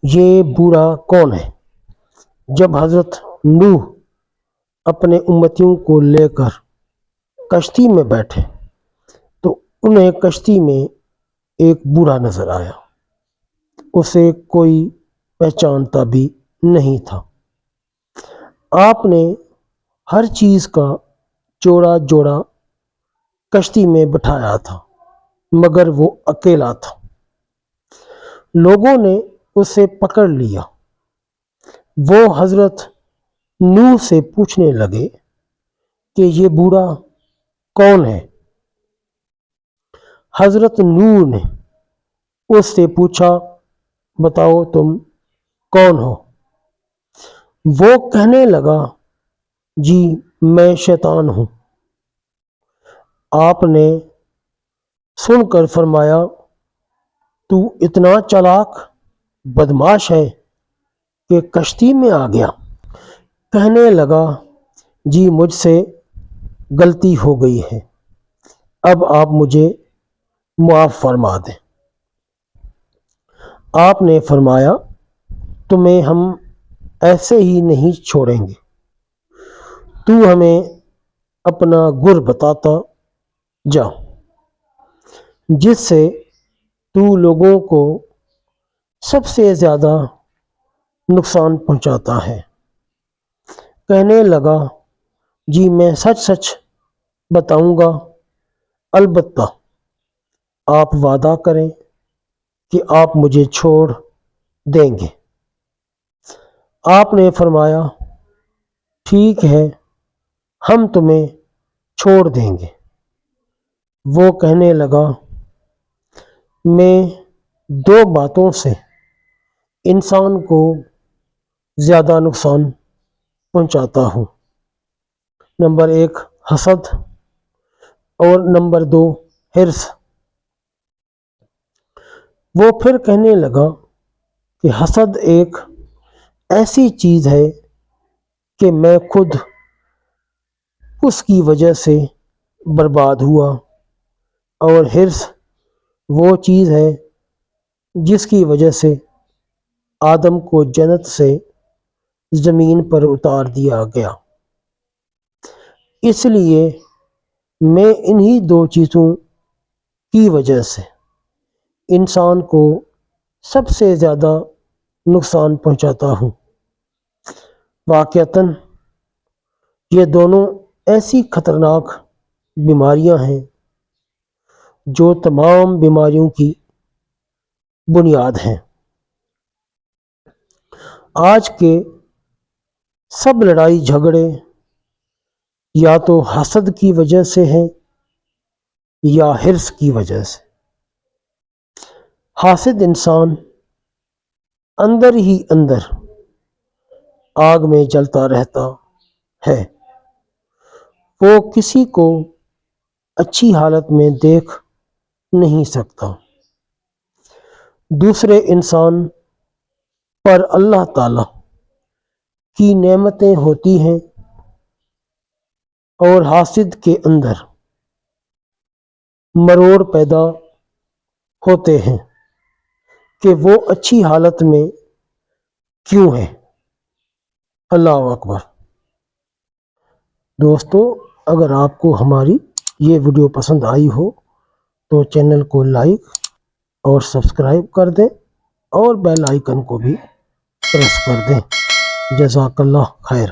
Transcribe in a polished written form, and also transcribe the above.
یہ بوڑھا کون ہے؟ جب حضرت نوح اپنے امتیوں کو لے کر کشتی میں بیٹھے تو انہیں کشتی میں ایک بوڑھا نظر آیا۔ اسے کوئی پہچانتا بھی نہیں تھا۔ آپ نے ہر چیز کا جوڑا جوڑا کشتی میں بٹھایا تھا مگر وہ اکیلا تھا۔ لوگوں نے اسے پکڑ لیا۔ وہ حضرت نوح سے پوچھنے لگے کہ یہ بوڑھا کون ہے؟ حضرت نوح نے اس سے پوچھا، بتاؤ تم کون ہو؟ وہ کہنے لگا، جی میں شیطان ہوں۔ آپ نے سن کر فرمایا، تو اتنا چالاک بدماش ہے کہ کشتی میں آ گیا۔ کہنے لگا، جی مجھ سے غلطی ہو گئی ہے، اب آپ مجھے معاف فرما دیں۔ آپ نے فرمایا، تمہیں ہم ایسے ہی نہیں چھوڑیں گے۔ تو ہمیں اپنا گر بتاتا جا جس سے تو لوگوں کو سب سے زیادہ نقصان پہنچاتا ہے۔ کہنے لگا، جی میں سچ سچ بتاؤں گا، البتہ آپ وعدہ کریں کہ آپ مجھے چھوڑ دیں گے۔ آپ نے فرمایا، ٹھیک ہے، ہم تمہیں چھوڑ دیں گے۔ وہ کہنے لگا، میں دو باتوں سے انسان کو زیادہ نقصان پہنچاتا ہوں، نمبر 1 حسد اور نمبر 2 حرص۔ وہ پھر کہنے لگا کہ حسد ایک ایسی چیز ہے کہ میں خود اس کی وجہ سے برباد ہوا، اور حرص وہ چیز ہے جس کی وجہ سے آدم کو جنت سے زمین پر اتار دیا گیا۔ اس لیے میں انہی دو چیزوں کی وجہ سے انسان کو سب سے زیادہ نقصان پہنچاتا ہوں۔ واقعتاً یہ دونوں ایسی خطرناک بیماریاں ہیں جو تمام بیماریوں کی بنیاد ہیں۔ آج کے سب لڑائی جھگڑے یا تو حسد کی وجہ سے ہیں یا حرص کی وجہ سے۔ حاسد انسان اندر ہی اندر آگ میں جلتا رہتا ہے۔ وہ کسی کو اچھی حالت میں دیکھ نہیں سکتا۔ دوسرے انسان پر اللہ تعالی کی نعمتیں ہوتی ہیں اور حاسد کے اندر مروڑ پیدا ہوتے ہیں کہ وہ اچھی حالت میں کیوں ہے۔ اللہ اکبر۔ دوستو، اگر آپ کو ہماری یہ ویڈیو پسند آئی ہو تو چینل کو لائک اور سبسکرائب کر دیں اور بیل آئیکن کو بھی پریس کر دیں۔ جزاک اللہ خیر۔